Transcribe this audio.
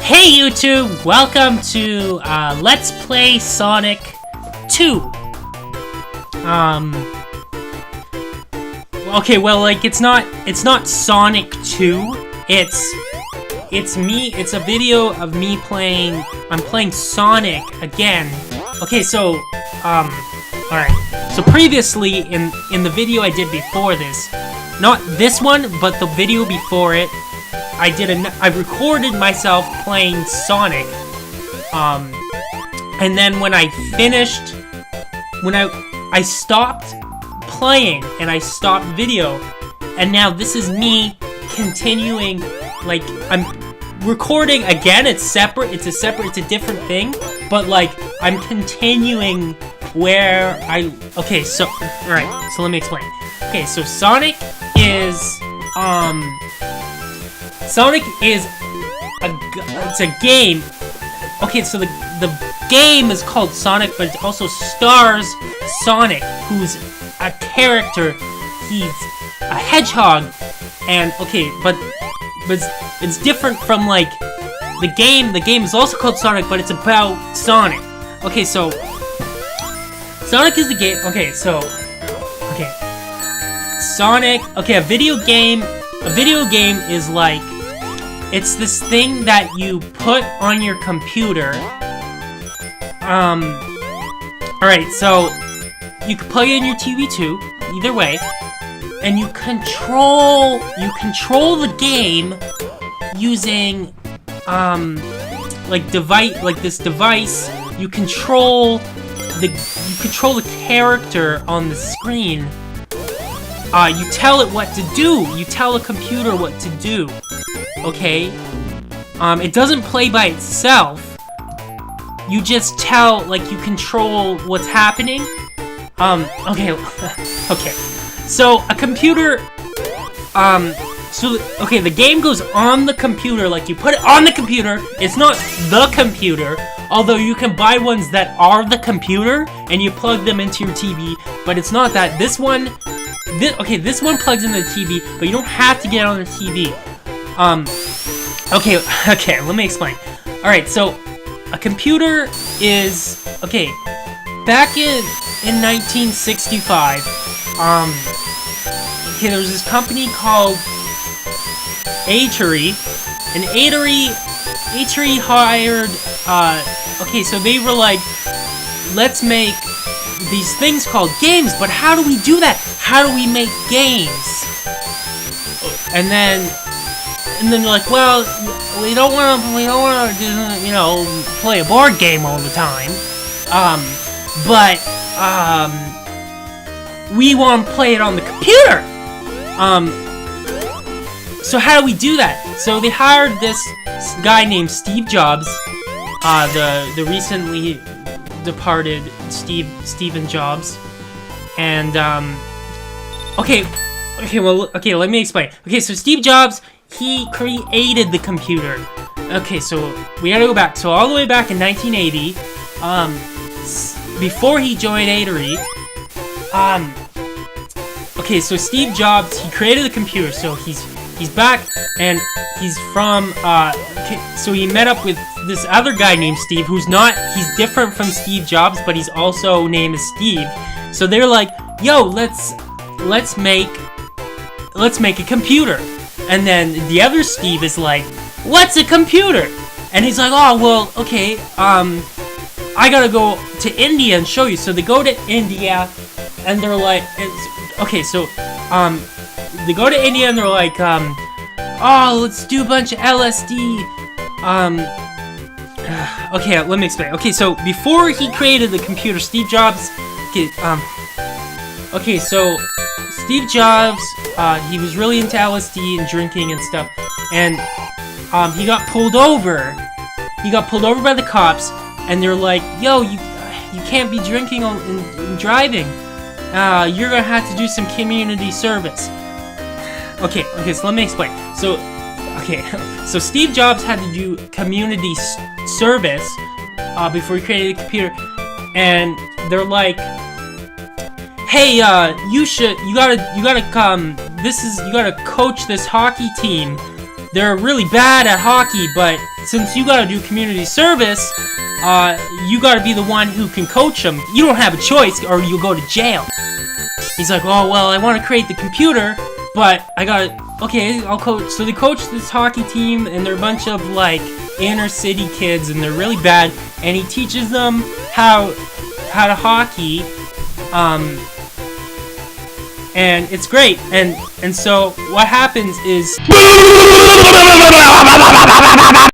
Hey YouTube, welcome to Let's Play Sonic 2. Okay, well, like it's not Sonic 2. It's me. It's a video of me playing. I'm playing Sonic again. Okay, so all right. So previously in the video I did before this, not this one, but the video before it, I recorded myself playing Sonic, and then when I finished, when I stopped playing and I stopped video, and now this is me continuing, like, I'm recording again. It's separate, it's a different thing, but like, I'm continuing where okay, so, alright, so let me explain. Okay, so Sonic is it's a game. Okay, so the game is called Sonic, but it also stars Sonic, who's a character. He's a hedgehog, and okay, but it's different from like the game. The game is also called Sonic, but it's about Sonic. Okay, so Sonic is the game. Okay, so okay, Sonic. Okay, a video game is like, it's this thing that you put on your computer. Alright, so you can play it on your TV too, either way, and you control the game using like this device. You control the character on the screen. You tell it what to do. You tell a computer what to do. Okay? It doesn't play by itself. You just tell, like, you control what's happening. Okay. Okay. So, a computer, okay, the game goes on the computer, like, you put it on the computer. It's not the computer, although you can buy ones that are the computer, and you plug them into your TV, but it's not that. This one plugs into the TV, but you don't have to get it on the TV. Okay, let me explain. Alright, so, a computer is, okay, back in 1965, okay, there was this company called Atari, and Atari hired, okay, so they were like, let's make these things called games, but how do we do that? How do we make games? And then they're like, well, we don't want to, you know, play a board game all the time, but we want to play it on the computer. So how do we do that? So they hired this guy named Steve Jobs, the recently departed Steven Jobs, and okay, let me explain. Okay, so Steve Jobs, he created the computer. Okay, so we gotta go back. So all the way back in 1980, before he joined Atari, okay, so Steve Jobs, he created the computer. So he's back, and he's from, okay, so he met up with this other guy named Steve, he's different from Steve Jobs, but he's also named as Steve. So they're like, yo, let's make a computer. And then the other Steve is like, what's a computer? And he's like, oh, well, okay, I gotta go to India and show you. So they go to India, and they're like, okay, so, they go to India, and they're like, oh, let's do a bunch of LSD, okay, let me explain. Okay, so before he created the computer, Steve Jobs, okay, so Steve Jobs, he was really into LSD and drinking and stuff, and he got pulled over. He got pulled over by the cops, and they're like, yo, you can't be drinking and driving. You're gonna have to do some community service. Okay, so let me explain. So, okay, so Steve Jobs had to do community service before he created the computer, and they're like, hey, you gotta coach this hockey team. They're really bad at hockey, but since you gotta do community service, you gotta be the one who can coach them. You don't have a choice, or you'll go to jail. He's like, oh, well, I want to create the computer, but I gotta, okay, I'll coach. So they coach this hockey team, and they're a bunch of, like, inner city kids, and they're really bad, and he teaches them how to hockey, and it's great, and so what happens is